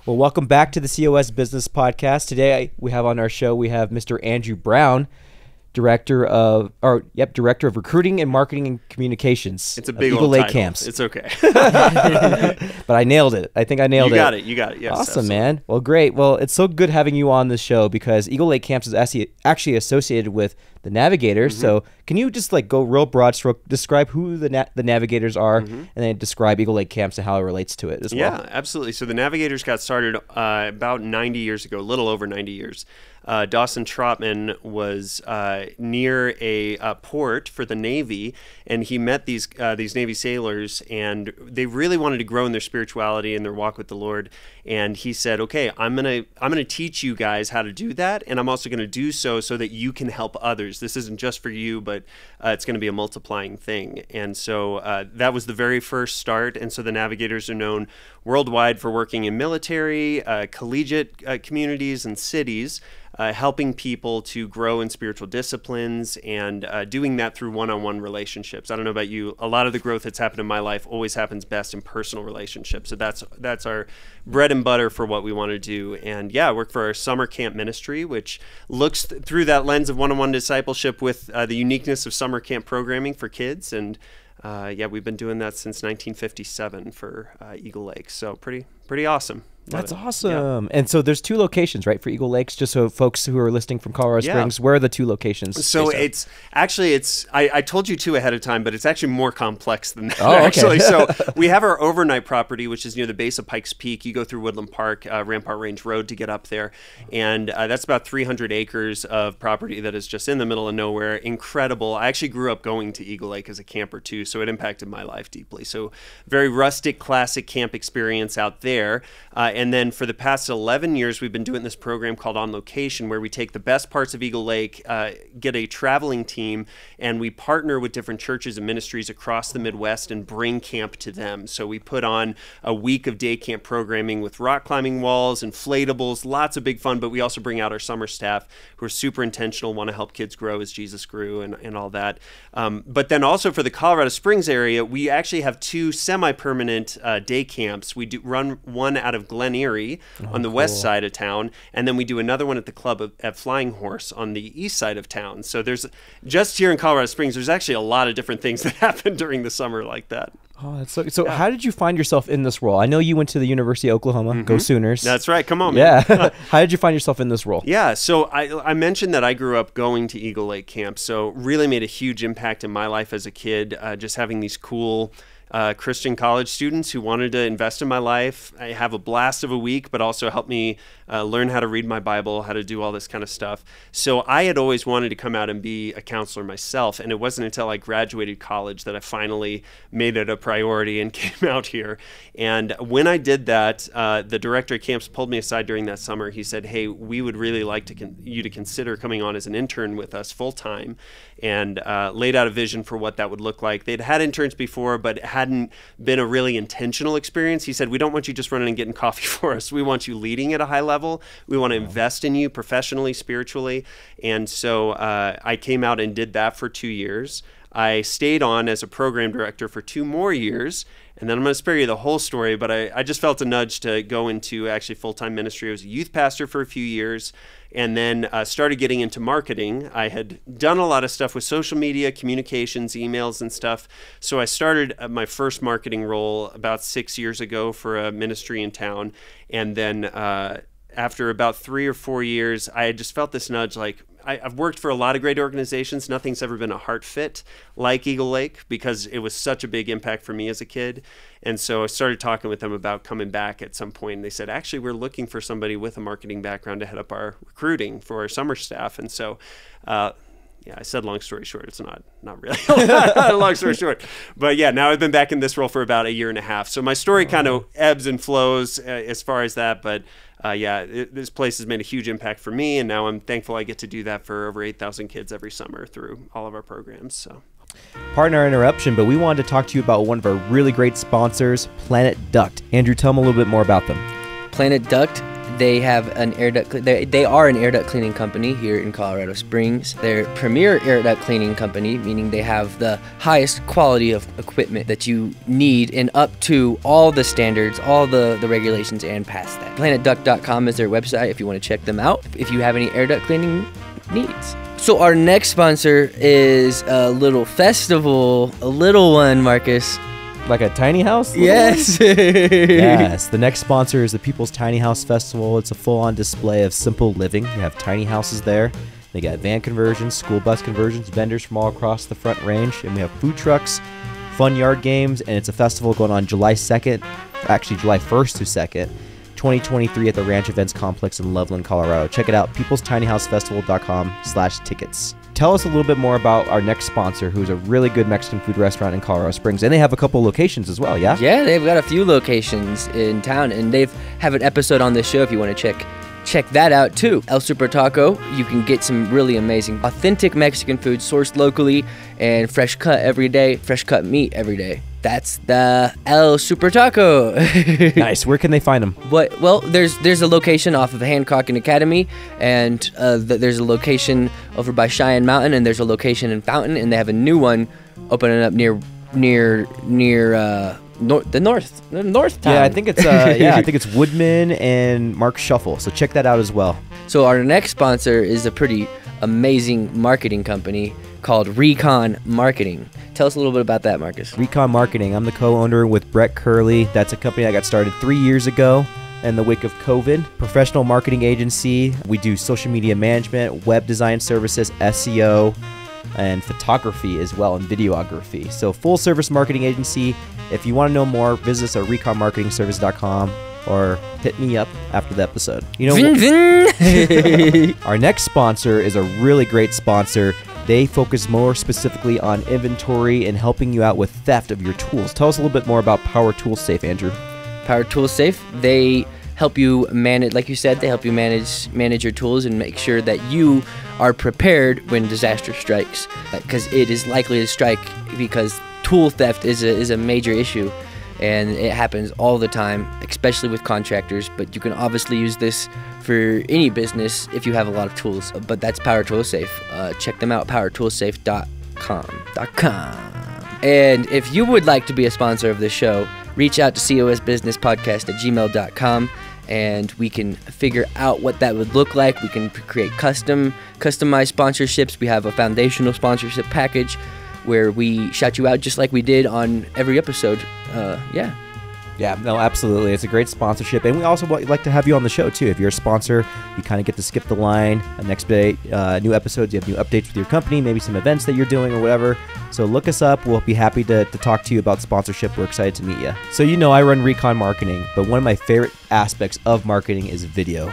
Well, welcome back to the COS Business Podcast. Today we have on our show, we have Mr. Andrew Brown, Director of Recruiting and Marketing and Communications. It's a big Eagle old Lake title. Camps. It's okay. But I nailed it. I think I nailed it. You got it. Yes. Awesome, absolutely. man. Well, great. Well, it's so good having you on the show because Eagle Lake Camps is actually associated with the Navigators. Mm-hmm. So can you just go real broad stroke, describe who the Navigators are, and then describe Eagle Lake Camps and how it relates to it as well? Yeah, absolutely. So the Navigators got started about 90 years ago, a little over 90 years. Dawson Trotman was near a port for the Navy, and he met these Navy sailors, and they really wanted to grow in their spirituality and their walk with the Lord. And he said, "Okay, I'm gonna teach you guys how to do that, and I'm also gonna do so that you can help others. This isn't just for you, but it's going to be a multiplying thing." And so that was the very first start. And so the Navigators are known worldwide for working in military, collegiate communities, and cities. Helping people to grow in spiritual disciplines and doing that through one-on-one relationships. I don't know about you, a lot of the growth that's happened in my life always happens best in personal relationships. So that's our bread and butter for what we want to do. And I work for our summer camp ministry, which looks through that lens of one-on-one discipleship with the uniqueness of summer camp programming for kids. And we've been doing that since 1957 for Eagle Lake. So pretty awesome. That's awesome. Yeah. And so there's two locations, right, for Eagle Lakes, just so folks who are listening from Colorado Springs, where are the two locations? So I told you two ahead of time, but it's actually more complex than that, actually. So we have our overnight property, which is near the base of Pikes Peak. You go through Woodland Park, Rampart Range Road to get up there. And that's about 300 acres of property that is just in the middle of nowhere. Incredible. I actually grew up going to Eagle Lake as a camper too, so it impacted my life deeply. So very rustic, classic camp experience out there. And then for the past 11 years, we've been doing this program called On Location, where we take the best parts of Eagle Lake, get a traveling team, and we partner with different churches and ministries across the Midwest and bring camp to them. So we put on a week of day camp programming with rock climbing walls, inflatables, lots of big fun, but we also bring out our summer staff who are super intentional, want to help kids grow as Jesus grew and all that. But then also for the Colorado Springs area, we actually have two semi-permanent day camps. We do run one out of Glen Erie on the west side of town, and then we do another one at the club at Flying Horse on the east side of town. So there's just here in Colorado Springs, there's actually a lot of different things that happen during the summer like that. Oh, that's so. How did you find yourself in this role? I know you went to the University of Oklahoma. Go Sooners. That's right. Come on, man. Yeah. How did you find yourself in this role? Yeah. So I mentioned that I grew up going to Eagle Lake Camp. So really made a huge impact in my life as a kid, just having these cool Christian college students who wanted to invest in my life. I have a blast of a week, but also help me learn how to read my Bible, how to do all this kind of stuff. So I had always wanted to come out and be a counselor myself, and it wasn't until I graduated college that I finally made it a priority and came out here. And when I did that, the director of camps pulled me aside during that summer. He said, "Hey, we would really like you to consider coming on as an intern with us full-time," and laid out a vision for what that would look like. They'd had interns before, but it hadn't been a really intentional experience. He said, "We don't want you just running and getting coffee for us. We want you leading at a high level. We want to invest in you professionally, spiritually." And so I came out and did that for 2 years. I stayed on as a program director for 2 more years. And then I'm going to spare you the whole story, but I just felt a nudge to go into actually full-time ministry. I was a youth pastor for a few years, and then started getting into marketing. I had done a lot of stuff with social media, communications, emails, and stuff. So I started my first marketing role about 6 years ago for a ministry in town. And then after about 3 or 4 years, I had just felt this nudge, like, I've worked for a lot of great organizations. Nothing's ever been a heart fit like Eagle Lake because it was such a big impact for me as a kid. And so I started talking with them about coming back at some point. And they said, actually, we're looking for somebody with a marketing background to head up our recruiting for our summer staff. And so, I said long story short. It's not really long story short. But now I've been back in this role for about 1.5 years. So my story kind of ebbs and flows as far as that. But this place has made a huge impact for me, and now I'm thankful I get to do that for over 8,000 kids every summer through all of our programs. So, pardon our interruption, but we wanted to talk to you about one of our really great sponsors, Planet Duct. Andrew, tell them a little bit more about them. Planet Duct, They have an air duct. They are an air duct cleaning company here in Colorado Springs. They're premier air duct cleaning company, meaning they have the highest quality of equipment that you need and up to all the standards, all the regulations, and past that. PlanetDuct.com is their website if you want to check them out if you have any air duct cleaning needs. So our next sponsor is a little festival, a little one, Marcus. Like a tiny house? Yes. Yes. The next sponsor is the People's Tiny House Festival. It's a full-on display of simple living. You have tiny houses there. They got van conversions, school bus conversions, vendors from all across the Front Range, and we have food trucks, fun yard games, and it's a festival going on July 2nd, actually July 1st through 2nd, 2023 at the Ranch Events Complex in Loveland, Colorado. Check it out, peoplestinyhousefestival.com/tickets. Tell us a little bit more about our next sponsor, who's a really good Mexican food restaurant in Colorado Springs, and they have a couple locations as well, yeah? Yeah, they've got a few locations in town, and they've have an episode on this show if you want to check that out too. El Super Taco, you can get some really amazing, authentic Mexican food sourced locally and fresh cut every day, fresh cut meat every day. That's the El Super Taco. Nice. Where can they find them? Well, there's a location off of Hancock and Academy, and there's a location over by Cheyenne Mountain, and there's a location in Fountain, and they have a new one opening up near the north town. Yeah, I think it's Woodman and Mark Shuffle. So check that out as well. So our next sponsor is a pretty amazing marketing company called Recon Marketing. Tell us a little bit about that, Marcus. Recon Marketing. I'm the co-owner with Brett Curley. That's a company that got started 3 years ago in the wake of COVID. Professional marketing agency. We do social media management, web design services, SEO, and photography as well, and videography. So full service marketing agency. If you want to know more, visit us at reconmarketingservice.com or hit me up after the episode. You know, our next sponsor is a really great sponsor. They focus more specifically on inventory and helping you out with theft of your tools. Tell us a little bit more about Power Tool Safe, Andrew. Power Tool Safe, they help you manage, like you said, they help you manage your tools and make sure that you are prepared when disaster strikes, because it is likely to strike, because tool theft is a major issue, and it happens all the time, especially with contractors. But you can obviously use this for any business if you have a lot of tools. But that's Power Tool Safe. Check them out, powertoolsafe.com. And if you would like to be a sponsor of this show, reach out to cosbusinesspodcast@gmail.com, and we can figure out what that would look like. We can create customized sponsorships. We have a foundational sponsorship package where we shout you out just like we did on every episode. Yeah, no, absolutely. It's a great sponsorship. And we also like to have you on the show, too. If you're a sponsor, you kind of get to skip the line. Next day, new episodes, you have new updates with your company, maybe some events that you're doing or whatever. So look us up. We'll be happy to talk to you about sponsorship. We're excited to meet you. So you know I run Recon Marketing, but one of my favorite aspects of marketing is video.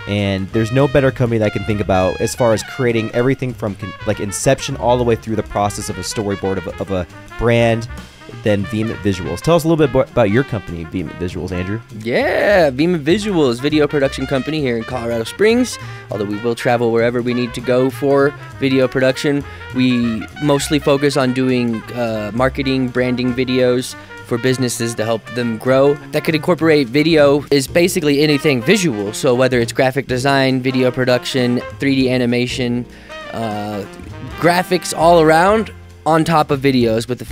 And there's no better company that I can think about as far as creating everything from like inception all the way through the process of a storyboard of a brand, then Vehement Visuals. Tell us a little bit about your company, Vehement Visuals, Andrew. Yeah, Vehement Visuals, video production company here in Colorado Springs. Although we will travel wherever we need to go for video production, we mostly focus on doing marketing, branding videos for businesses to help them grow. That could incorporate video is basically anything visual. So whether it's graphic design, video production, 3D animation, graphics all around, on top of videos, with the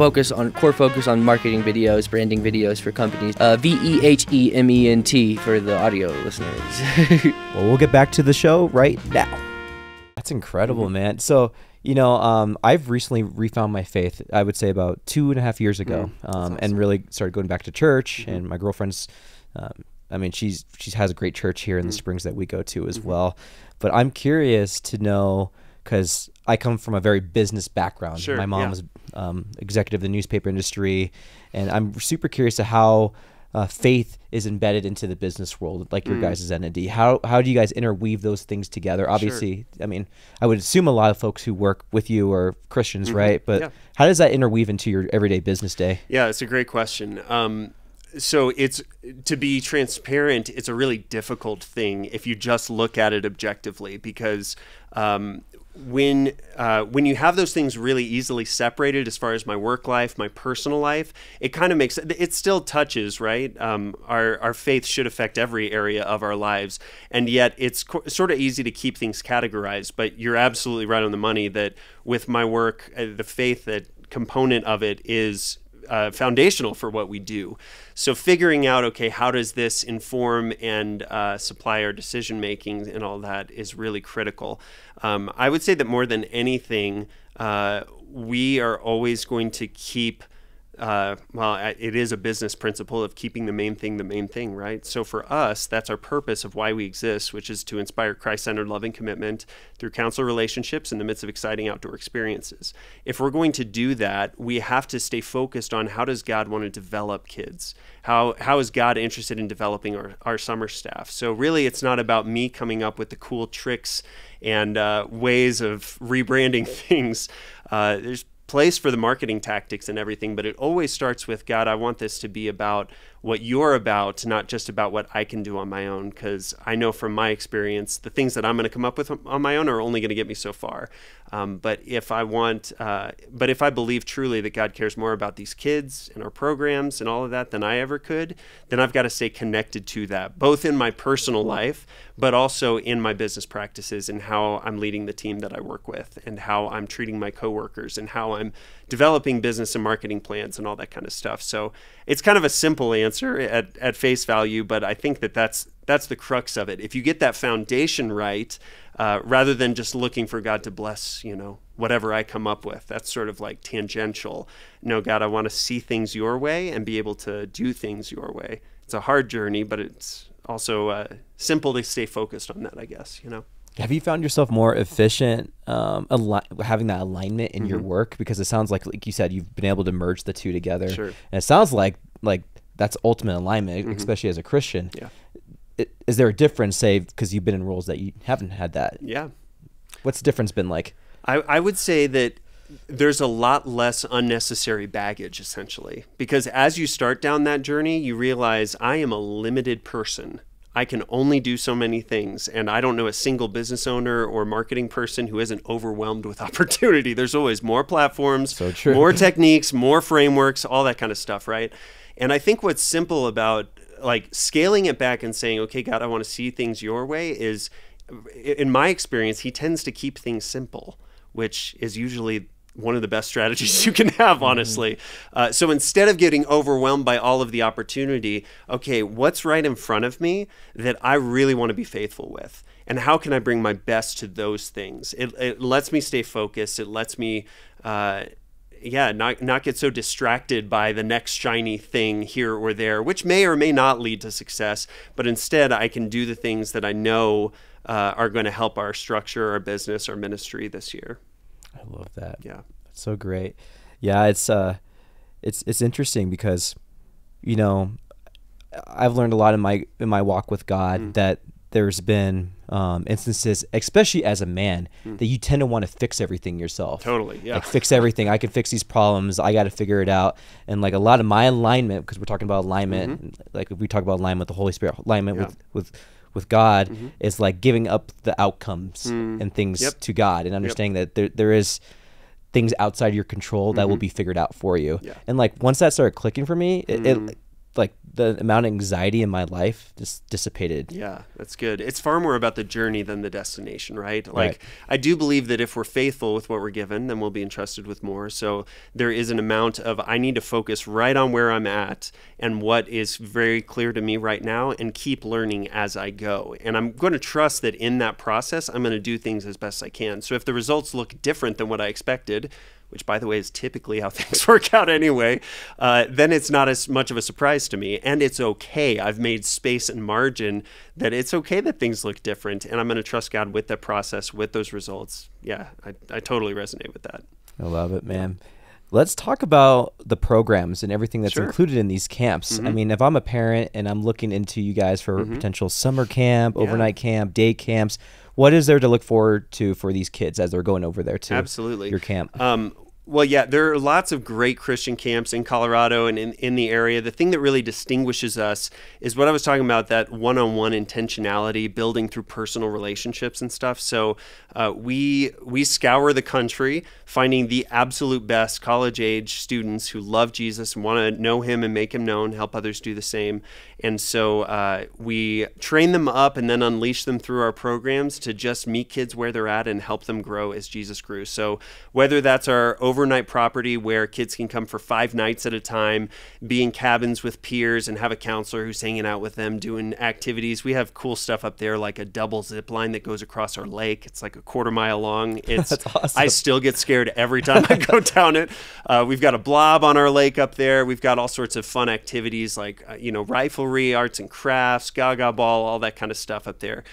core focus on marketing videos, branding videos for companies. VEHEMENT for the audio listeners. Well, we'll get back to the show right now. That's incredible, man. So, you know, I've recently refound my faith, I would say about 2.5 years ago, awesome. And really started going back to church. And my girlfriend's, she has a great church here in the Springs that we go to as well. But I'm curious to know, because I come from a very business background. Sure, my mom was executive of the newspaper industry, and I'm super curious to how faith is embedded into the business world, like your guys' entity. How do you guys interweave those things together? Obviously, sure. I mean, I would assume a lot of folks who work with you are Christians, right? But how does that interweave into your everyday business day? Yeah, it's a great question. So it's, to be transparent, it's a really difficult thing if you just look at it objectively, because when you have those things really easily separated, as far as my work life, my personal life, it kind of makes it still touches, right? Our faith should affect every area of our lives, and yet it's sort of easy to keep things categorized. But you're absolutely right on the money that with my work, the faith that component of it is foundational for what we do. So figuring out, okay, how does this inform and supply our decision making and all that is really critical. I would say that more than anything, we are always going to keep it is a business principle of keeping the main thing, right? So for us, that's our purpose of why we exist, which is to inspire Christ-centered loving commitment through counselor relationships in the midst of exciting outdoor experiences. If we're going to do that, we have to stay focused on how does God want to develop kids? How is God interested in developing our summer staff? So really, it's not about me coming up with the cool tricks and ways of rebranding things. There's place for the marketing tactics and everything, but it always starts with, God, I want this to be about what you're about, not just about what I can do on my own, because I know from my experience, the things that I'm going to come up with on my own are only going to get me so far. But if I believe truly that God cares more about these kids and our programs and all of that than I ever could, then I've got to stay connected to that, both in my personal life, but also in my business practices and how I'm leading the team that I work with and how I'm treating my coworkers and how I'm developing business and marketing plans and all that kind of stuff. So it's kind of a simple answer at face value, but I think that's the crux of it. If you get that foundation right, rather than just looking for God to bless, whatever I come up with, that's sort of like tangential. No, God, I want to see things your way and be able to do things your way. It's a hard journey, but it's also simple to stay focused on that, I guess, Have you found yourself more efficient having that alignment in your work? Because it sounds like you said, you've been able to merge the two together. Sure. And it sounds like that's ultimate alignment, especially as a Christian. Yeah. Is there a difference, say, because you've been in roles that you haven't had that? Yeah. What's the difference been like? I would say that there's a lot less unnecessary baggage, essentially, because as you start down that journey, you realize I am a limited person. I can only do so many things, and I don't know a single business owner or marketing person who isn't overwhelmed with opportunity. There's always more platforms, so true. More techniques, more frameworks, all that kind of stuff, right? And I think what's simple about scaling it back and saying, okay, God, I want to see things your way is, in my experience, he tends to keep things simple, which is usually one of the best strategies you can have, honestly. So instead of getting overwhelmed by all of the opportunity, okay, what's right in front of me that I really want to be faithful with? And how can I bring my best to those things? It lets me stay focused. It lets me, not get so distracted by the next shiny thing here or there, which may or may not lead to success. But instead, I can do the things that I know are going to help our structure, our business, our ministry this year. I love that. Yeah. That's so great. Yeah, it's interesting because, I've learned a lot in my walk with God that there's been instances, especially as a man, that you tend to want to fix everything yourself. Totally, yeah. Fix everything. I can fix these problems. I got to figure it out. And a lot of my alignment, because we're talking about alignment, if we talk about alignment with the Holy Spirit, alignment with God, is giving up the outcomes and things to God, and understanding that there is things outside your control that will be figured out for you. Yeah. And once that started clicking for me, it the amount of anxiety in my life just dissipated. Yeah, that's good. It's far more about the journey than the destination, right? Right. I do believe that if we're faithful with what we're given, then we'll be entrusted with more. So there is an amount of, I need to focus right on where I'm at and what is very clear to me right now and keep learning as I go. And I'm going to trust that in that process, I'm going to do things as best I can. So if the results look different than what I expected, which, by the way, is typically how things work out anyway, then it's not as much of a surprise to me. And it's okay. I've made space and margin that it's okay that things look different. And I'm going to trust God with that process, with those results. Yeah, I totally resonate with that. I love it, man. Let's talk about the programs and everything that's included in these camps. I mean, if I'm a parent and I'm looking into you guys for potential summer camp, overnight camp, day camps, what is there to look forward to for these kids as they're going over there to your camp? Well, yeah, there are lots of great Christian camps in Colorado and in the area. The thing that really distinguishes us is what I was talking about, that one-on-one intentionality, building through personal relationships and stuff. So we scour the country, finding the absolute best college-age students who love Jesus and want to know him and make him known, help others do the same. And so we train them up and then unleash them through our programs to just meet kids where they're at and help them grow as Jesus grew. So whether that's our overnight property where kids can come for 5 nights at a time, be in cabins with peers and have a counselor who's hanging out with them, doing activities. We have cool stuff up there, like a double zip line that goes across our lake. It's like a 1/4 mile long. It's That's awesome. I still get scared every time I go down it. We've got a blob on our lake up there. We've got all sorts of fun activities like, riflery, arts and crafts, gaga ball, all that kind of stuff up there.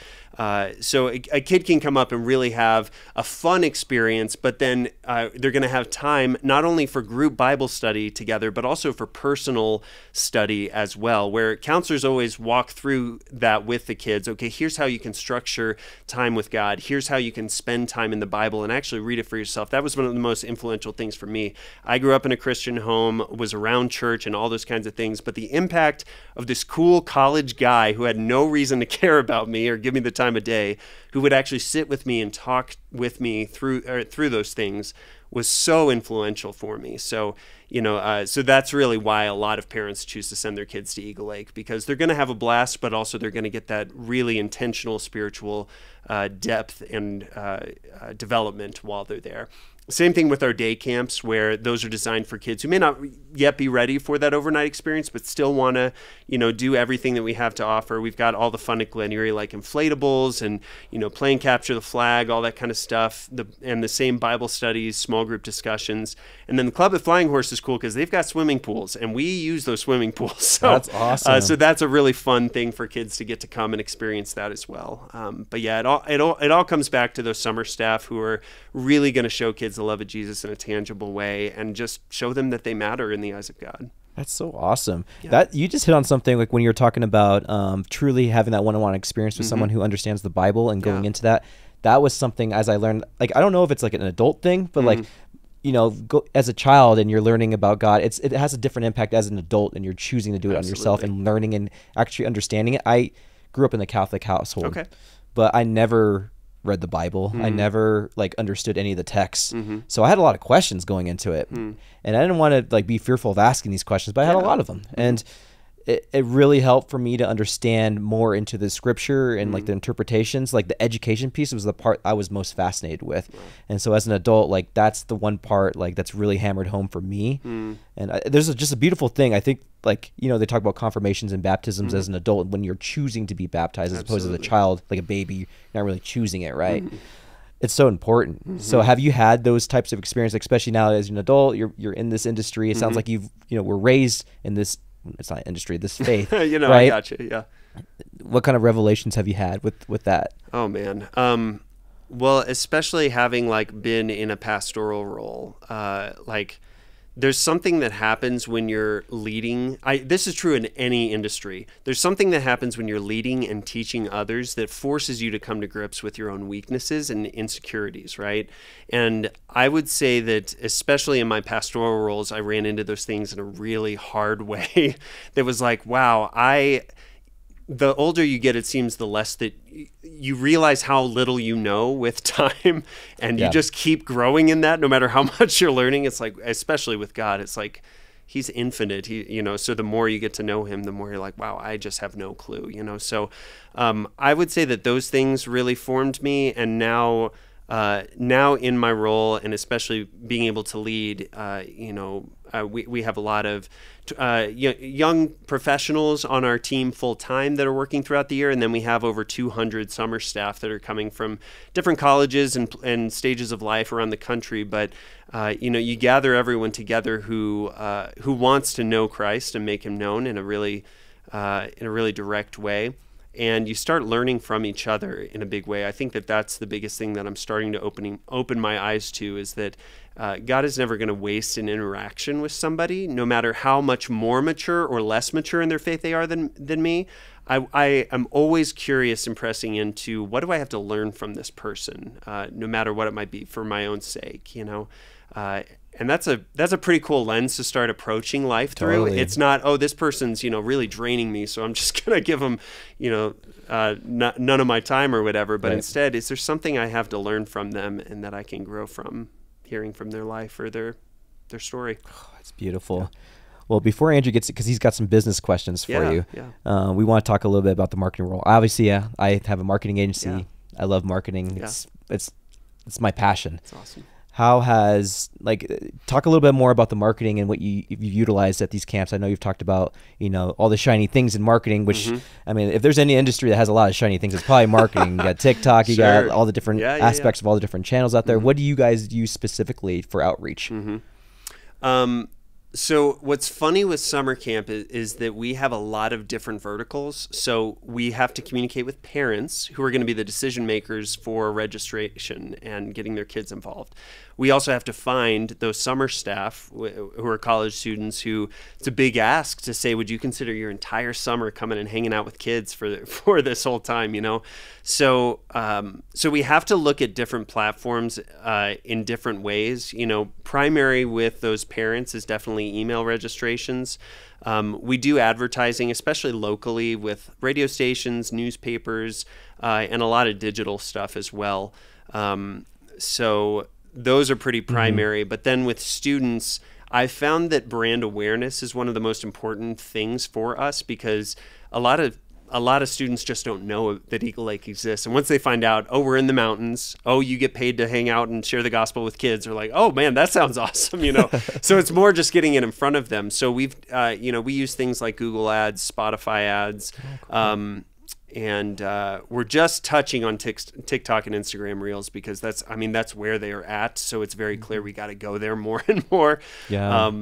So a kid can come up and really have a fun experience, but then they're going to have time not only for group Bible study together, but also for personal study as well, where counselors always walk through that with the kids. Okay, here's how you can structure time with God. Here's how you can spend time in the Bible and actually read it for yourself. That was one of the most influential things for me. I grew up in a Christian home, was around church and all those kinds of things, but the impact of this cool college guy who had no reason to care about me or give me the time of day, who would actually sit with me and talk with me through those things, was so influential for me. So, so that's really why a lot of parents choose to send their kids to Eagle Lake, because they're going to have a blast, but also they're going to get that really intentional spiritual depth and development while they're there. Same thing with our day camps, where those are designed for kids who may not yet be ready for that overnight experience, but still want to, do everything that we have to offer. We've got all the fun at Glen Erie, like inflatables and, playing capture the flag, all that kind of stuff. And the same Bible studies, small group discussions. And then the Club at Flying Horse is cool because they've got swimming pools, and we use those swimming pools. So that's awesome. So that's a really fun thing for kids to get to come and experience that as well. But yeah, it all comes back to those summer staff who are really going to show kids the love of Jesus in a tangible way and just show them that they matter in the eyes of God. That's so awesome. Yeah. That you just hit on something, like when you were talking about truly having that one-on-one experience with someone who understands the Bible and going into that. That was something, as I learned, like, I don't know if it's like an adult thing, but like, as a child and you're learning about God, it has a different impact as an adult, and you're choosing to do it on yourself and learning and actually understanding it. I grew up in the Catholic household, but I never read the Bible. I never understood any of the texts. So I had a lot of questions going into it, and I didn't want to be fearful of asking these questions, but I had a lot of them. And it really helped for me to understand more into the scripture and the interpretations. Like the education piece was the part I was most fascinated with. And so as an adult, that's the one part that's really hammered home for me. And there's just a beautiful thing. I think they talk about confirmations and baptisms as an adult when you're choosing to be baptized as opposed to the child, like a baby, you're not really choosing it, right? It's so important. So have you had those types of experiences, especially now as an adult, you're in this industry. It sounds like you've, were raised in this, it's not industry, this faith, right? I got you. Yeah. What kind of revelations have you had with that? Oh man. Well, especially having been in a pastoral role, there's something that happens when you're leading. This is true in any industry. There's something that happens when you're leading and teaching others that forces you to come to grips with your own weaknesses and insecurities, right? And I would say that, especially in my pastoral roles, I ran into those things in a really hard way. That was wow, the older you get, it seems the less that you realize how little you know with time, and you just keep growing in that no matter how much you're learning. It's especially with God, it's he's infinite. So the more you get to know him, the more you're wow, I just have no clue, So I would say that those things really formed me, and now in my role, and especially being able to lead, we have a lot of young professionals on our team full time that are working throughout the year, and then we have over 200 summer staff that are coming from different colleges and stages of life around the country. But you gather everyone together who wants to know Christ and make him known in a really direct way. And you start learning from each other in a big way. I think that's the biggest thing that I'm starting to open my eyes to, is that God is never going to waste an interaction with somebody, no matter how much more mature or less mature in their faith they are than me. I am always curious and pressing into, what do I have to learn from this person, no matter what it might be, for my own sake, And that's a pretty cool lens to start approaching life through. Totally. It's not, oh, this person's, really draining me, so I'm just going to give them, none of my time or whatever. But instead, is there something I have to learn from them and that I can grow from hearing from their life or their story? Oh, it's beautiful. Well, before Andrew gets it, because he's got some business questions for you, we want to talk a little bit about the marketing role. Obviously, I have a marketing agency. Yeah. I love marketing. It's my passion. It's awesome. How has, talk a little bit more about the marketing and what you've utilized at these camps. I know you've talked about, all the shiny things in marketing, which, I mean, if there's any industry that has a lot of shiny things, it's probably marketing. You got TikTok, you got all the different aspects of all the different channels out there. What do you guys use specifically for outreach? So what's funny with summer camp is that we have a lot of different verticals. So we have to communicate with parents who are going to be the decision makers for registration and getting their kids involved. We also have to find those summer staff who are college students who it's a big ask to say, would you consider your entire summer coming and hanging out with kids for this whole time, So we have to look at different platforms in different ways. Primary with those parents is definitely email registrations. We do advertising, especially locally with radio stations, newspapers, and a lot of digital stuff as well. So those are pretty primary. But then with students, I found that brand awareness is one of the most important things for us, because a lot of students just don't know that Eagle Lake exists. And once they find out, oh, we're in the mountains, oh, you get paid to hang out and share the gospel with kids, they're like, oh man, that sounds awesome, So it's more just getting it in front of them. So we've, we use things like Google ads, Spotify ads, and we're just touching on TikTok and Instagram Reels, because that's where they are at. So it's very clear we got to go there more and more. Yeah.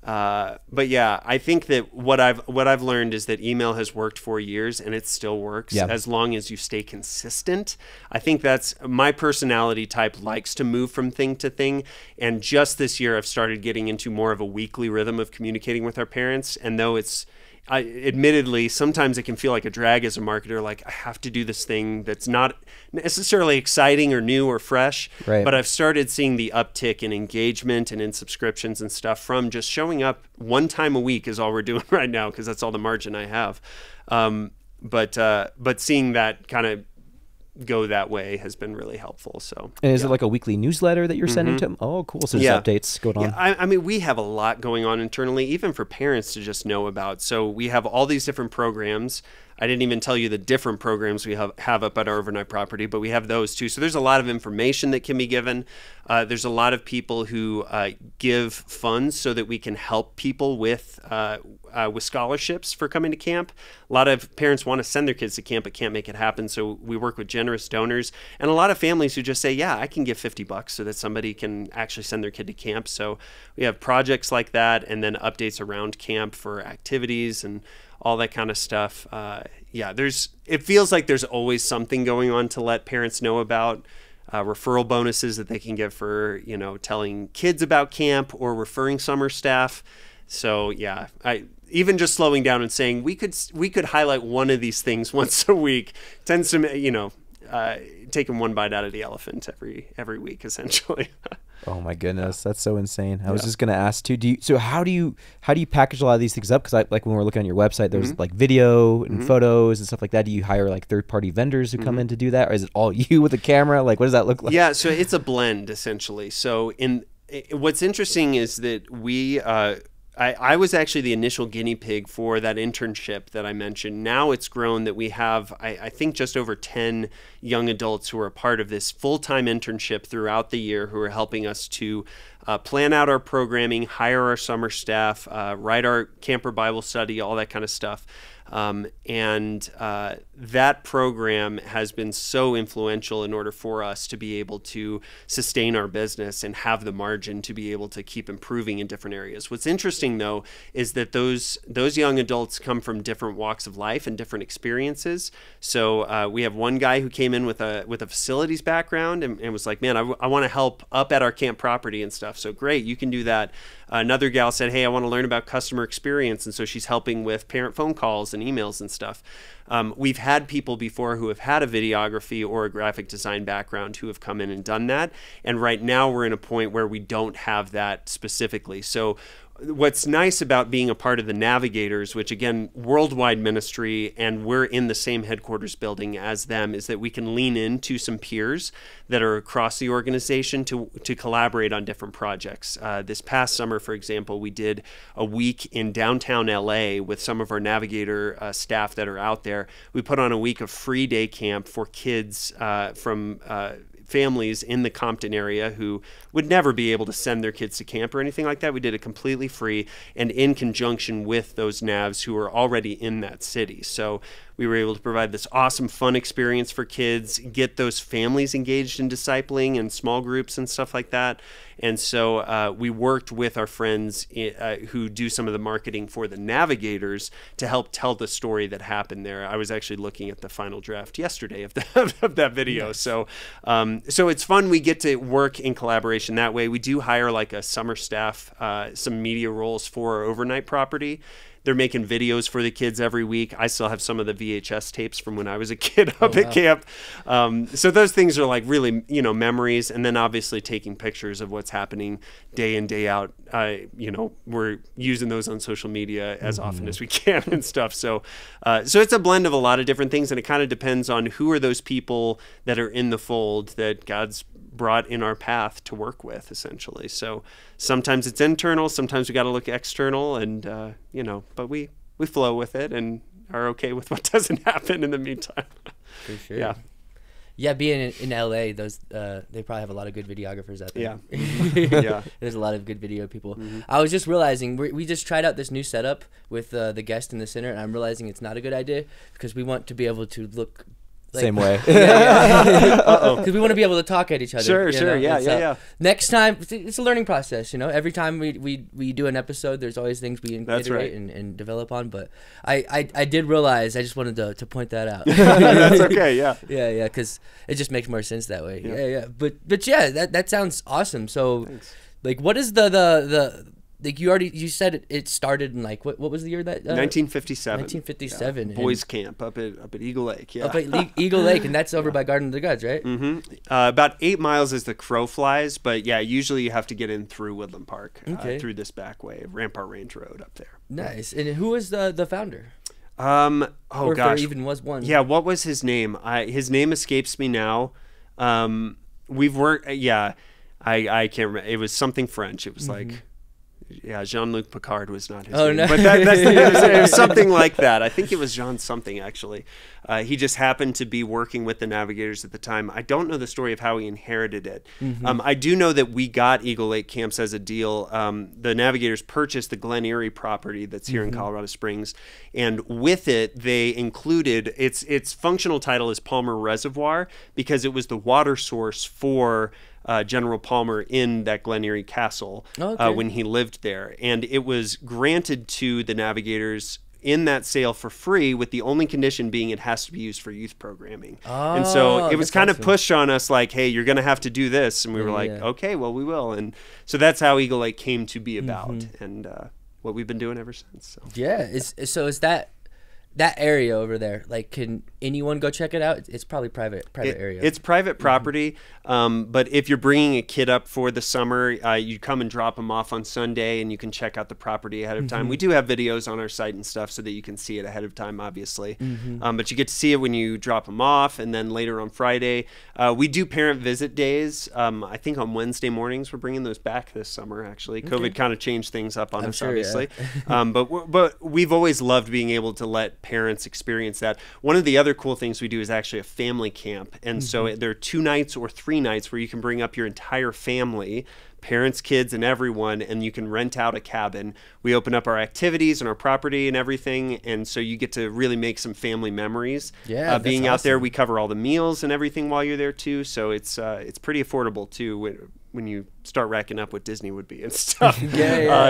But yeah, I think that what I've learned is that email has worked for years and it still works as long as you stay consistent. I think that's my personality type, likes to move from thing to thing. And just this year, I've started getting into more of a weekly rhythm of communicating with our parents. And though admittedly, sometimes it can feel like a drag as a marketer, like I have to do this thing that's not necessarily exciting or new or fresh, but I've started seeing the uptick in engagement and in subscriptions and stuff from just showing up one time a week is all we're doing right now, because that's all the margin I have. But seeing that kind of go that way has been really helpful. So, and is it like a weekly newsletter that you're sending to them? Oh, cool. So there's updates going on. Yeah, I mean, we have a lot going on internally, even for parents to just know about. So we have all these different programs. I didn't even tell you the different programs we have up at our overnight property, but we have those too. So there's a lot of information that can be given. There's a lot of people who give funds so that we can help people with scholarships for coming to camp. A lot of parents want to send their kids to camp but can't make it happen. So we work with generous donors, and a lot of families who just say, yeah, I can give $50 so that somebody can actually send their kid to camp. So we have projects like that, and then updates around camp for activities and all that kind of stuff. It feels like there's always something going on to let parents know about. Referral bonuses that they can get for, telling kids about camp or referring summer staff. So yeah, even just slowing down and saying we could highlight one of these things once a week tends to, taking one bite out of the elephant every week, essentially. Oh my goodness, that's so insane. I was just gonna ask too. How do you package a lot of these things up? Because when we're looking on your website, there's like video and photos and stuff like that. Do you hire like third-party vendors who come in to do that, or is it all you with a camera? Like, what does that look like? Yeah, so it's a blend essentially. So what's interesting is that I was actually the initial guinea pig for that internship that I mentioned. Now it's grown that we have, I think, just over 10 young adults who are a part of this full-time internship throughout the year, who are helping us to plan out our programming, hire our summer staff, write our camper Bible study, all that kind of stuff. That program has been so influential in order for us to be able to sustain our business and have the margin to be able to keep improving in different areas. What's interesting, though, is that those young adults come from different walks of life and different experiences. So we have one guy who came in with a facilities background and was like, man, I want to help up at our camp property and stuff. So great, you can do that. Another gal said, hey, I want to learn about customer experience. And so she's helping with parent phone calls and and emails and stuff. We've had people before who have had a videography or a graphic design background who have come in and done that. And right now we're in a point where we don't have that specifically. So what's nice about being a part of the Navigators, which again, worldwide ministry, and we're in the same headquarters building as them, is that we can lean into some peers that are across the organization to collaborate on different projects. This past summer, for example, we did a week in downtown LA with some of our Navigator staff that are out there. We put on a week of free day camp for kids from families in the Compton area who would never be able to send their kids to camp or anything like that. We did it completely free and in conjunction with those Navs who are already in that city. So we were able to provide this awesome, fun experience for kids, get those families engaged in discipling and small groups and stuff like that. And so we worked with our friends who do some of the marketing for the Navigators to help tell the story that happened there. I was actually looking at the final draft yesterday of that video. Nice. So it's fun. We get to work in collaboration that way. We do hire like a summer staff, some media roles for our overnight property. They're making videos for the kids every week. I still have some of the VHS tapes from when I was a kid up at camp. So those things are like really, memories. And then obviously taking pictures of what's happening day in, day out. We're using those on social media as often as we can and stuff. So it's a blend of a lot of different things. And it kind of depends on who are those people that are in the fold that God's brought in our path to work with, essentially. So sometimes it's internal, sometimes we got to look external, and but we flow with it and are okay with what doesn't happen in the meantime. For sure. Yeah, being in LA, those they probably have a lot of good videographers out there. Yeah. There's a lot of good video people. I was just realizing we just tried out this new setup with the guest in the center, and I'm realizing it's not a good idea because we want to be able to look same way. Because we want to be able to talk at each other. Sure. Yeah. Next time, it's a learning process, Every time we do an episode, there's always things we iterate and develop on. But I did realize, I just wanted to point that out. That's okay, yeah. Yeah, because it just makes more sense that way. Yeah. But yeah, that sounds awesome. So, thanks. Like, what is the like you said it started in like what was the year that 1957. 1957. Yeah. Boys camp up at Eagle Lake. Yeah. Up at Eagle Lake, and that's over by Garden of the Gods, right? About 8 miles as the crow flies, but yeah, usually you have to get in through Woodland Park, through this back way, Rampart Range Road up there. Nice. And who was the founder? Or if there even was one. Yeah, what was his name? His name escapes me now. We've worked. Yeah, I can't remember. It was something French. It was like. Yeah, Jean-Luc Picard was not his name. No. But it was something like that. I think it was Jean something, actually. He just happened to be working with the Navigators at the time. I don't know the story of how he inherited it. I do know that we got Eagle Lake Camps as a deal. The Navigators purchased the Glen Erie property that's here in Colorado Springs. And with it, they included, its functional title is Palmer Reservoir, because it was the water source for General Palmer in that Glen Erie Castle when he lived there. And it was granted to the Navigators in that sale for free, with the only condition being it has to be used for youth programming. And so it was kind of pushed on us like, hey, you're going to have to do this. And we were like, okay, well, we will. And so that's how Eagle Lake came to be about, and what we've been doing ever since. So. Yeah. Is that area over there, like, can anyone go check it out? It's probably private area. It's private property, but if you're bringing a kid up for the summer, you come and drop them off on Sunday, and you can check out the property ahead of time. We do have videos on our site and stuff so that you can see it ahead of time, obviously. But you get to see it when you drop them off, and then later on Friday. We do parent visit days. I think on Wednesday mornings. We're bringing those back this summer, actually. COVID kind of changed things up on us, obviously. Yeah. But we've always loved being able to let parents experience that. One of the other cool things we do is actually a family camp, and so there are 2 nights or 3 nights where you can bring up your entire family, parents, kids, and everyone, and you can rent out a cabin. We open up our activities and our property and everything, and so you get to really make some family memories. Yeah, being out there, we cover all the meals and everything while you're there too, so it's pretty affordable too when you start racking up what Disney would be and stuff.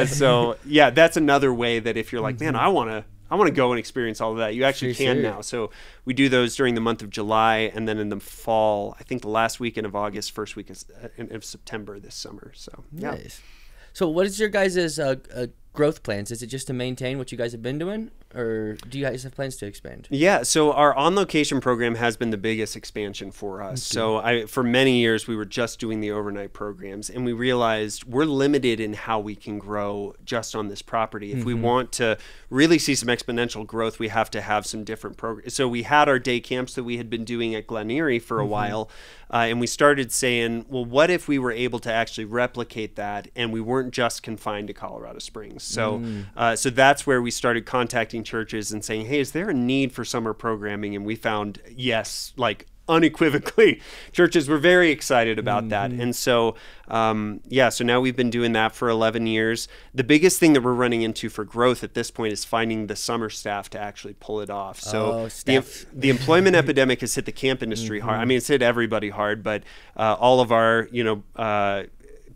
So yeah, that's another way that if you're like, man, I want to go and experience all of that, you actually can now. So we do those during the month of July, and then in the fall, I think the last weekend of August, first week of September this summer. So yeah. Nice. So what is your guys' growth plans? Is it just to maintain what you guys have been doing, or do you guys have plans to expand? Yeah, so our on-location program has been the biggest expansion for us. So for many years, we were just doing the overnight programs, and we realized we're limited in how we can grow just on this property. If we want to really see some exponential growth, we have to have some different programs. So we had our day camps that we had been doing at Glen Erie for a while, and we started saying, well, what if we were able to actually replicate that, and we weren't just confined to Colorado Springs? So so that's where we started contacting churches and saying, hey, is there a need for summer programming? And we found, yes, like unequivocally, churches were very excited about that. And so, so now we've been doing that for 11 years. The biggest thing that we're running into for growth at this point is finding the summer staff to actually pull it off. So the employment epidemic has hit the camp industry hard. I mean, it's hit everybody hard, but all of our,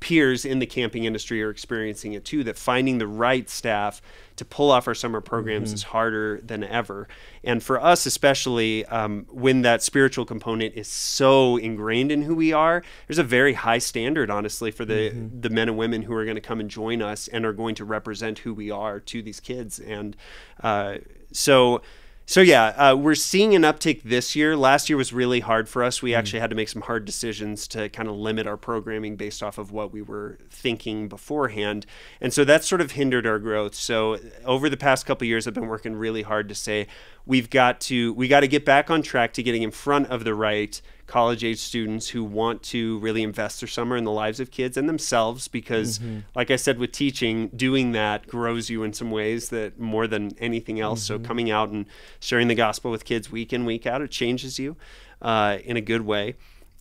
peers in the camping industry are experiencing it too, that finding the right staff to pull off our summer programs is harder than ever. And for us, especially when that spiritual component is so ingrained in who we are, there's a very high standard, honestly, for the men and women who are going to come and join us and are going to represent who we are to these kids. And we're seeing an uptick this year. Last year was really hard for us. We actually had to make some hard decisions to kind of limit our programming based off of what we were thinking beforehand. And so that sort of hindered our growth. So over the past couple of years, I've been working really hard to say, we got to get back on track to getting in front of the right college-age students who want to really invest their summer in the lives of kids and themselves, because like I said with teaching, doing that grows you in some ways that more than anything else. So coming out and sharing the gospel with kids week in, week out, it changes you in a good way.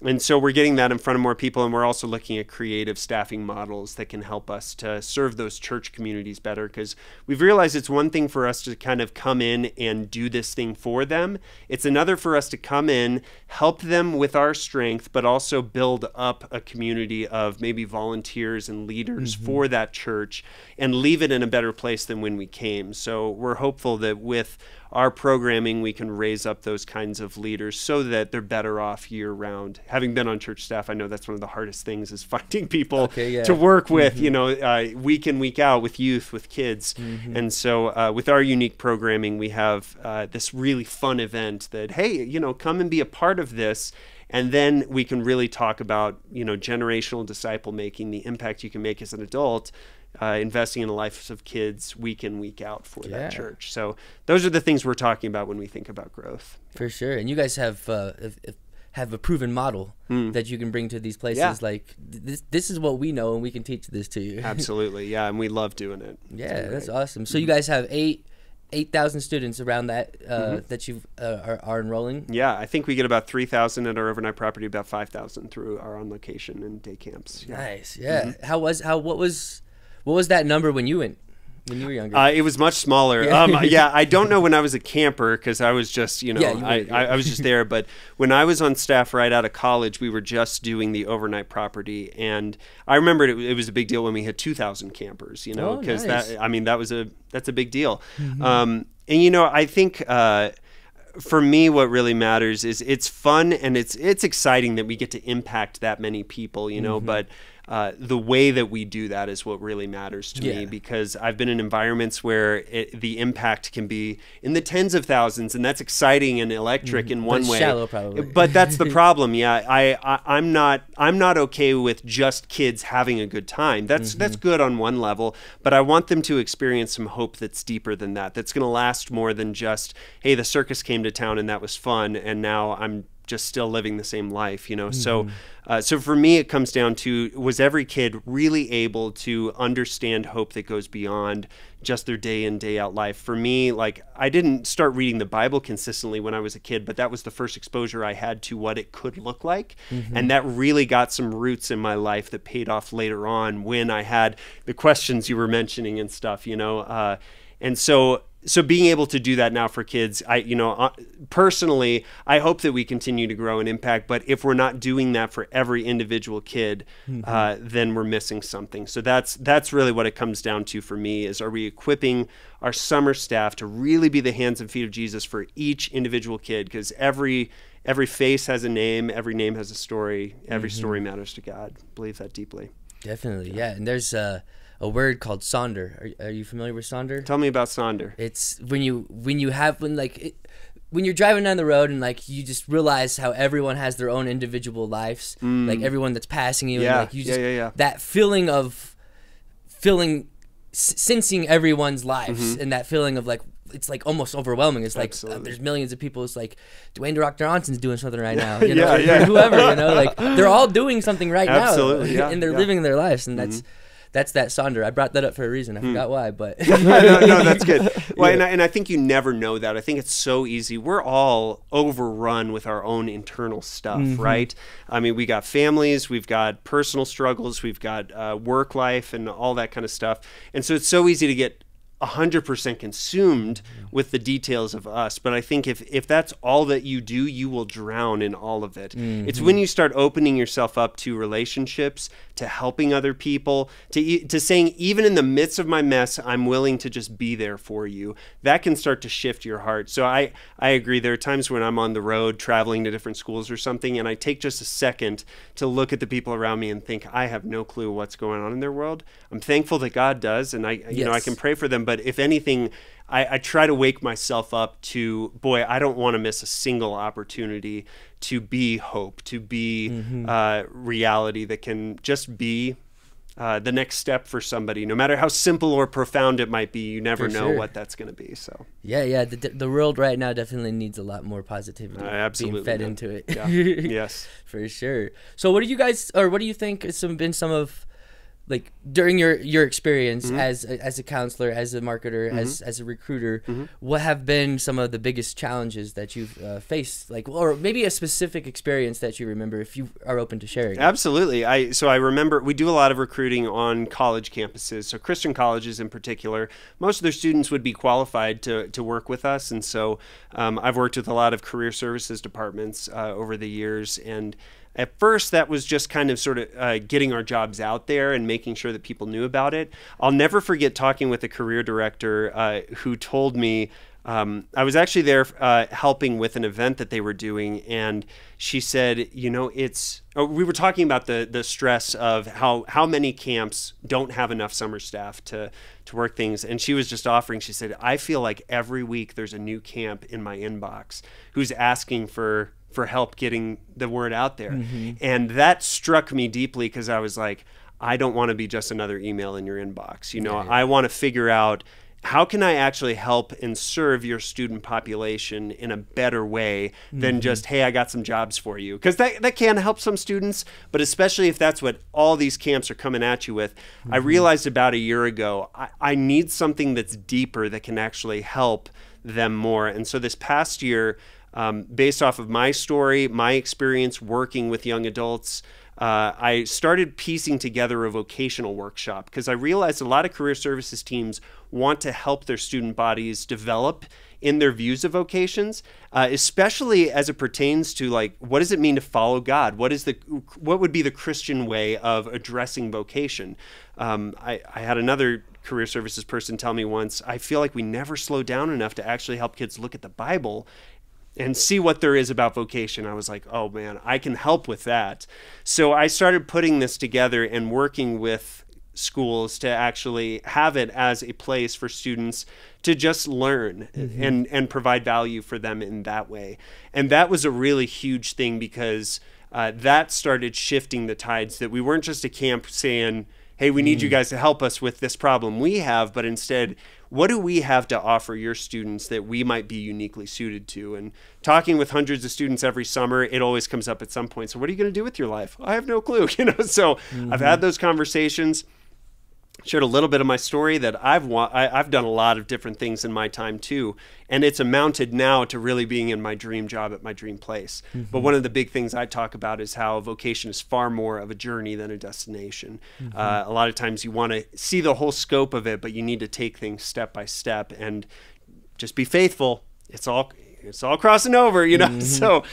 And so we're getting that in front of more people, and we're also looking at creative staffing models that can help us to serve those church communities better, because we've realized it's one thing for us to kind of come in and do this thing for them. It's another for us to come in, help them with our strength, but also build up a community of maybe volunteers and leaders for that church and leave it in a better place than when we came. So we're hopeful that with our programming, we can raise up those kinds of leaders so that they're better off year round. Having been on church staff, I know that's one of the hardest things is finding people to work with, week in, week out with youth, with kids. And so with our unique programming, we have this really fun event that, hey, come and be a part of this. And then we can really talk about, generational disciple making, the impact you can make as an adult, investing in the lives of kids week in, week out for that church. So those are the things we're talking about when we think about growth. For sure. And you guys have a proven model that you can bring to these places. Yeah. Like this is what we know, and we can teach this to you. Absolutely. Yeah. And we love doing it. Yeah, that's awesome. So you guys have 8,000 students around that that you are enrolling. Yeah, I think we get about 3,000 at our overnight property, about 5,000 through our on location and day camps. Yeah. Nice. Yeah. What was that number when you were younger? It was much smaller. I don't know when I was a camper, because I was just, I was just there. But when I was on staff right out of college, we were just doing the overnight property. And I remember it was a big deal when we hit 2,000 campers, because nice. That's a big deal. I think for me, what really matters is it's fun and it's exciting that we get to impact that many people, but the way that we do that is what really matters to me, because I've been in environments where the impact can be in the tens of thousands, and that's exciting and electric in one way. Shallow, probably. But that's the problem. Yeah, I'm not okay with just kids having a good time. That's good on one level, but I want them to experience some hope that's deeper than that. That's going to last more than just, hey, the circus came to town and that was fun, and now I'm just still living the same life, So for me, it comes down to, was every kid really able to understand hope that goes beyond just their day in, day out life? For me, I didn't start reading the Bible consistently when I was a kid, but that was the first exposure I had to what it could look like. And that really got some roots in my life that paid off later on when I had the questions you were mentioning and stuff, and so being able to do that now for kids, personally, I hope that we continue to grow and impact. But if we're not doing that for every individual kid, then we're missing something. So that's really what it comes down to for me, is, are we equipping our summer staff to really be the hands and feet of Jesus for each individual kid? Because every face has a name, every name has a story, every story matters to God. Believe that deeply. Definitely, yeah. And there's a word called sonder. Are you familiar with sonder? Tell me about sonder. It's when you're driving down the road and like you just realize how everyone has their own individual lives, like everyone that's passing you, and like you just that feeling of sensing everyone's lives, and that feeling of like it's like almost overwhelming. It's like there's millions of people. It's like Dwayne The Rock Johnson's doing something right now, you know, or whoever, you know, like they're all doing something right now, and they're living their lives, and that's that sonder. I brought that up for a reason. I forgot why, but no, that's good. Well, and I think you never know that. I think it's so easy. We're all overrun with our own internal stuff, right? I mean, we got families, we've got personal struggles, we've got work life, and all that kind of stuff. And so it's so easy to get 100% consumed with the details of us. But I think if that's all that you do, you will drown in all of it. It's when you start opening yourself up to relationships, to helping other people, to saying, even in the midst of my mess, I'm willing to just be there for you. That can start to shift your heart. So I agree. There are times when I'm on the road traveling to different schools or something, and I take just a second to look at the people around me and think, I have no clue what's going on in their world. I'm thankful that God does, and I can pray for them. But if anything, I try to wake myself up to, boy, I don't want to miss a single opportunity to be hope, to be reality that can just be the next step for somebody. No matter how simple or profound it might be, you never know what that's going to be. So the world right now definitely needs a lot more positivity being fed into it. Yes, for sure. So what do you think has been some of, like, during your experience as a counselor, as a marketer, as a recruiter, what have been some of the biggest challenges that you've faced, like, or maybe a specific experience that you remember, if you are open to sharing? Absolutely. I remember we do a lot of recruiting on college campuses, so Christian colleges in particular. Most of their students would be qualified to work with us, and so I've worked with a lot of career services departments over the years, and at first, that was just kind of sort of getting our jobs out there and making sure that people knew about it. I'll never forget talking with a career director who told me, I was actually there helping with an event that they were doing, and she said, you know, we were talking about the stress of how many camps don't have enough summer staff to work things, and she was just offering, she said, I feel like every week there's a new camp in my inbox who's asking for help getting the word out there. And that struck me deeply, because I was like, I don't want to be just another email in your inbox. You know, I want to figure out, how can I actually help and serve your student population in a better way than just, hey, I got some jobs for you? Because that can help some students, but especially if that's what all these camps are coming at you with. I realized about a year ago, I need something that's deeper that can actually help them more. And so this past year, based off of my story, my experience working with young adults, I started piecing together a vocational workshop, because I realized a lot of career services teams want to help their student bodies develop in their views of vocations, especially as it pertains to, like, what does it mean to follow God? What would be the Christian way of addressing vocation? I had another career services person tell me once, I feel like we never slow down enough to actually help kids look at the Bible and see what there is about vocation. I was like, oh man, I can help with that. So I started putting this together and working with schools to actually have it as a place for students to just learn and provide value for them in that way. And that was a really huge thing, because that started shifting the tides, that we weren't just a camp saying, hey, we need you guys to help us with this problem we have, but instead, what do we have to offer your students that we might be uniquely suited to? And talking with hundreds of students every summer, it always comes up at some point. So what are you going to do with your life? I have no clue. So I've had those conversations. Shared a little bit of my story, that I've done a lot of different things in my time too, and it's amounted now to really being in my dream job at my dream place. But one of the big things I talk about is how vocation is far more of a journey than a destination. A lot of times you want to see the whole scope of it, but you need to take things step by step and just be faithful. it's all crossing over, you know? So,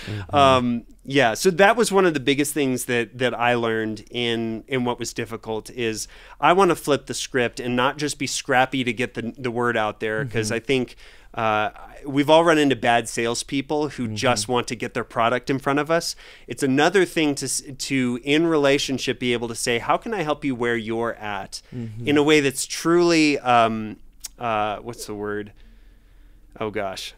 yeah, so that was one of the biggest things that I learned in what was difficult is I want to flip the script and not just be scrappy to get the word out there, because I think we've all run into bad salespeople who just want to get their product in front of us. It's another thing to in relationship be able to say, how can I help you where you're at in a way that's truly, what's the word? Oh gosh.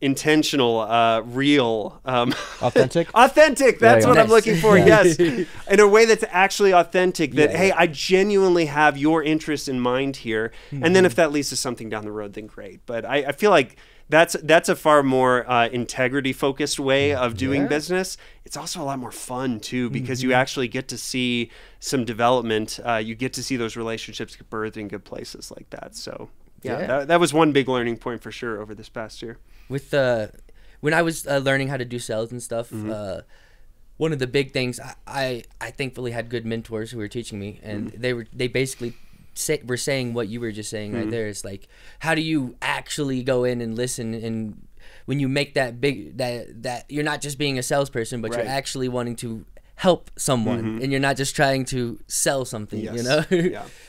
Intentional, real, Authentic. Authentic. That's what I'm looking for. Yeah. Yes, in a way that's actually authentic. That Yeah. hey, I genuinely have your interest in mind here. And then if that leads to something down the road, then great. But I feel like that's a far more integrity focused way of doing business. It's also a lot more fun too, because you actually get to see some development. You get to see those relationships get birthed in good places like that. So yeah. That was one big learning point for sure over this past year. With when I was learning how to do sales and stuff, one of the big things I thankfully had good mentors who were teaching me, and they basically were saying what you were just saying right there. It's like, how do you actually go in and listen, and when you make that big that you're not just being a salesperson, but you're actually wanting to help someone, and you're not just trying to sell something. You know,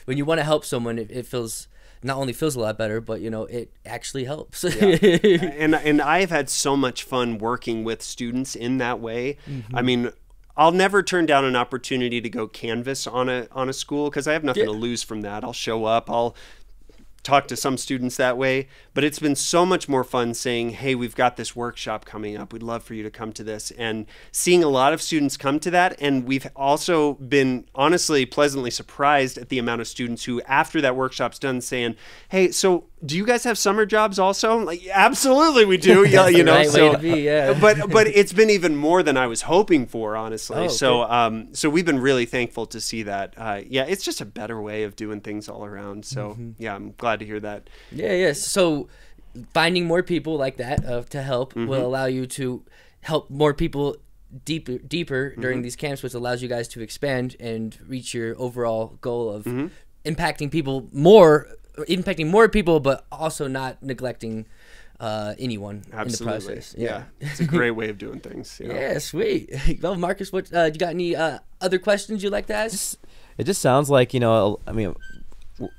when you want to help someone, it feels. Not only feels a lot better, but you know, it actually helps. And I've had so much fun working with students in that way. I mean, I'll never turn down an opportunity to go canvas on a school, because I have nothing to lose from that. I'll show up, I'll talk to some students that way, but it's been so much more fun saying, hey, we've got this workshop coming up, we'd love for you to come to this, and seeing a lot of students come to that. And we've also been honestly pleasantly surprised at the amount of students who, after that workshop's done, saying, hey, so do you guys have summer jobs also? Like, absolutely we do. Yeah, you know, right so way to be, yeah. but it's been even more than I was hoping for, honestly. Okay. So we've been really thankful to see that. Yeah, it's just a better way of doing things all around. So yeah, I'm glad to hear that. Yeah. So finding more people like that to help will allow you to help more people deeper during these camps, which allows you guys to expand and reach your overall goal of impacting more people, but also not neglecting anyone in the process. Yeah. It's a great way of doing things. You know? Yeah, sweet. Well, Marcus, what you got any other questions you'd like to ask? It just sounds like, you know, I mean,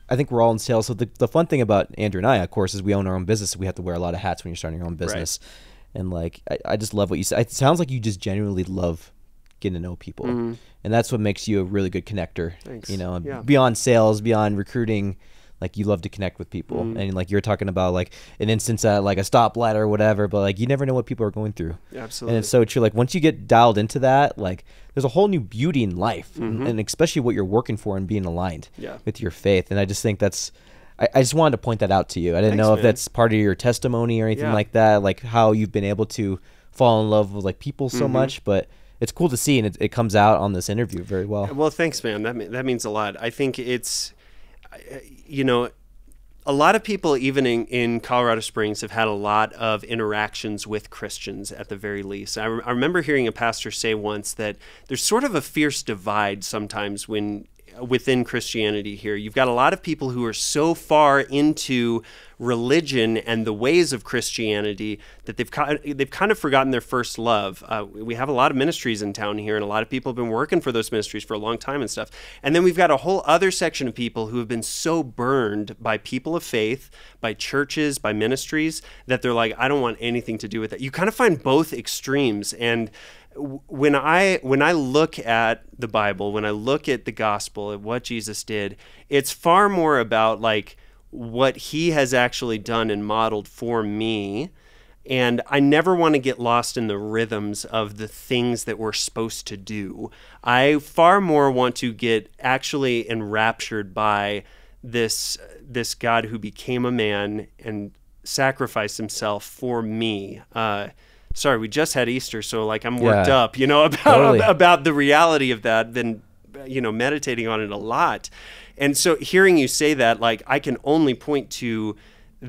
I think we're all in sales. So the fun thing about Andrew and I, of course, is we own our own business. So we have to wear a lot of hats when you're starting your own business. Right. And like, I just love what you said. It sounds like you just genuinely love getting to know people. And that's what makes you a really good connector. Thanks. You know, beyond sales, beyond recruiting, like you love to connect with people. And like you're talking about like an instance at like a stoplight or whatever, but like you never know what people are going through. Absolutely. And it's so true. Like once you get dialed into that, like there's a whole new beauty in life, and especially what you're working for and being aligned with your faith. And I just think that's, I just wanted to point that out to you. I didn't know if that's part of your testimony or anything like that, like how you've been able to fall in love with like people so much, but it's cool to see, and it comes out on this interview very well. Well, thanks, man. That means a lot. I think it's, you know, a lot of people, even in Colorado Springs, have had a lot of interactions with Christians at the very least. I remember hearing a pastor say once that there's sort of a fierce divide sometimes within Christianity here. You've got a lot of people who are so far into religion and the ways of Christianity that they've kind of forgotten their first love. We have a lot of ministries in town here, and a lot of people have been working for those ministries for a long time and stuff. And then we've got a whole other section of people who have been so burned by people of faith, by churches, by ministries, that they're like, I don't want anything to do with it. You kind of find both extremes. And when I look at the Bible, when I look at the gospel, at what Jesus did, it's far more about like what he has actually done and modeled for me. And I never want to get lost in the rhythms of the things that we're supposed to do. I far more want to get actually enraptured by this God who became a man and sacrificed himself for me. Sorry, we just had Easter, so like I'm worked up, you know, about the reality of that. Been, you know, meditating on it a lot. And so hearing you say that, like I can only point to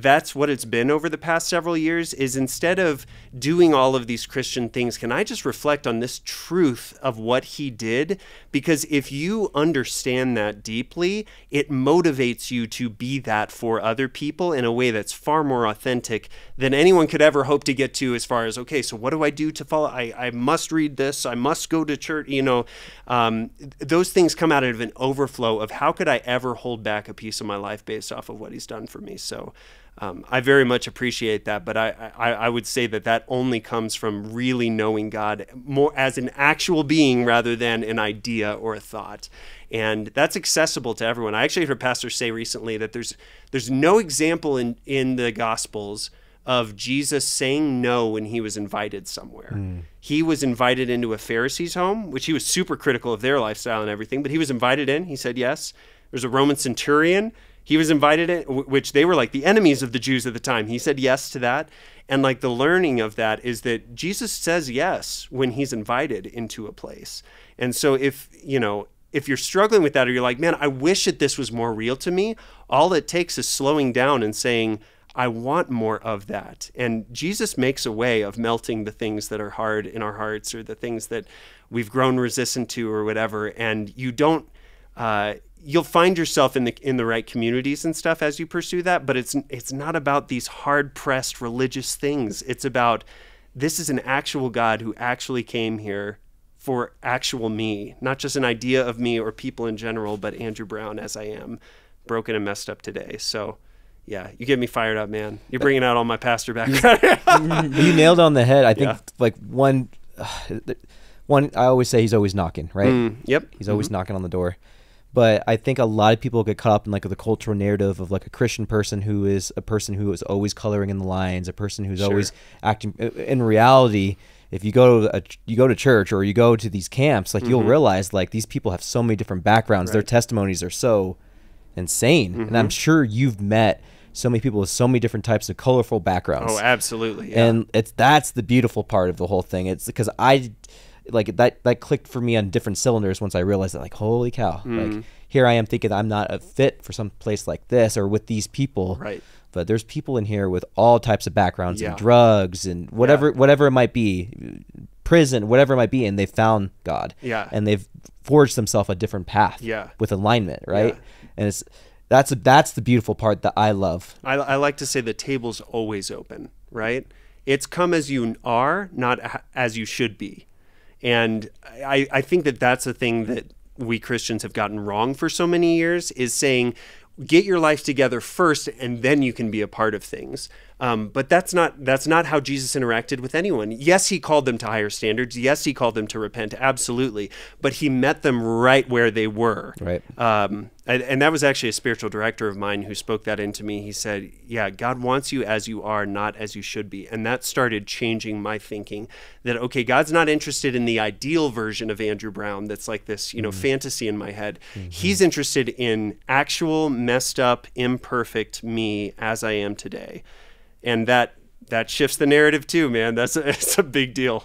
that's what it's been over the past several years, is instead of doing all of these Christian things, can I just reflect on this truth of what he did? Because if you understand that deeply, it motivates you to be that for other people in a way that's far more authentic than anyone could ever hope to get to, as far as, okay, so what do I do to follow? I must read this. I must go to church. Those things come out of an overflow of how could I ever hold back a piece of my life based off of what he's done for me. So I very much appreciate that, but I would say that only comes from really knowing God more as an actual being rather than an idea or a thought. And that's accessible to everyone. I actually heard pastors say recently that there's no example in the Gospels of Jesus saying no when he was invited somewhere. He was invited into a Pharisee's home, which he was super critical of their lifestyle and everything, but he was invited in. He said yes. There's a Roman centurion. He was invited in, which they were like the enemies of the Jews at the time. He said yes to that. And like the learning of that is that Jesus says yes when he's invited into a place. And so if you're struggling with that, or you're like, man, I wish that this was more real to me, all it takes is slowing down and saying, I want more of that. And Jesus makes a way of melting the things that are hard in our hearts, or the things that we've grown resistant to or whatever. And you'll find yourself in the right communities and stuff as you pursue that, but it's not about these hard-pressed religious things. It's about, this is an actual God who actually came here for actual me, not just an idea of me or people in general, but Andrew Brown as I am, broken and messed up today. So yeah, you get me fired up, man. You're bringing out all my pastor background. You nailed on the head. I think like one, I always say he's always knocking, right? Yep. He's always knocking on the door. But I think a lot of people get caught up in like the cultural narrative of like a Christian person who is a person who is always coloring in the lines, a person who's always acting. In reality, if you go to church or you go to these camps, like you'll realize like these people have so many different backgrounds. Their testimonies are so insane, and I'm sure you've met so many people with so many different types of colorful backgrounds. Oh, absolutely. Yeah. And that's the beautiful part of the whole thing. It's because like that clicked for me on different cylinders once I realized that, like, holy cow, like here I am thinking I'm not a fit for some place like this or with these people. Right. But there's people in here with all types of backgrounds and drugs and whatever it might be, prison, whatever it might be, and they found God. Yeah. And they've forged themselves a different path. Yeah. With alignment, right? Yeah. And that's the beautiful part that I love. I like to say the table's always open, right? It's come as you are, not as you should be. And I think that's the thing that we Christians have gotten wrong for so many years, is saying, get your life together first and then you can be a part of things. But that's not how Jesus interacted with anyone. Yes, he called them to higher standards. Yes, he called them to repent. Absolutely. But he met them right where they were. Right. And that was actually a spiritual director of mine who spoke that into me. He said, yeah, God wants you as you are, not as you should be. And that started changing my thinking that, okay, God's not interested in the ideal version of Andrew Brown that's like this, fantasy in my head. He's interested in actual messed up, imperfect me as I am today. And that shifts the narrative too, man. It's a big deal.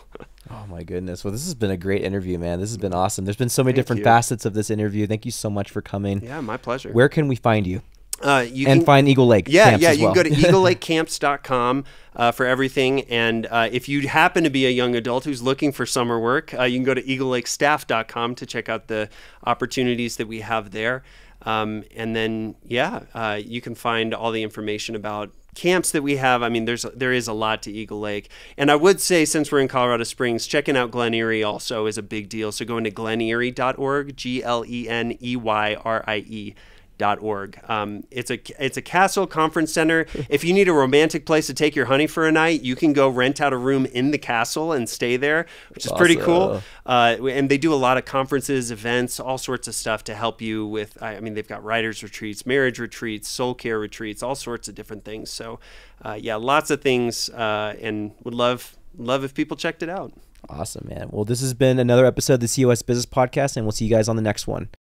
Oh my goodness. Well, this has been a great interview, man. This has been awesome. There's been so many different facets of this interview. Thank you so much for coming. Yeah, my pleasure. Where can we find you? You can find Eagle Lake Camps as well. You can go to eaglelakecamps.com for everything. And if you happen to be a young adult who's looking for summer work, you can go to eaglelakestaff.com to check out the opportunities that we have there. And then, you can find all the information about camps that we have. I mean, there is a lot to Eagle Lake. And I would say, since we're in Colorado Springs, checking out Glen Erie also is a big deal. So going to glenerie.org, GLENEYRIE.org. It's a castle conference center. If you need a romantic place to take your honey for a night, you can go rent out a room in the castle and stay there, which is pretty cool. And they do a lot of conferences, events, all sorts of stuff to help you with, they've got writers retreats, marriage retreats, soul care retreats, all sorts of different things. So lots of things, and would love if people checked it out. Awesome, man. Well, this has been another episode of the COS Business Podcast, and we'll see you guys on the next one.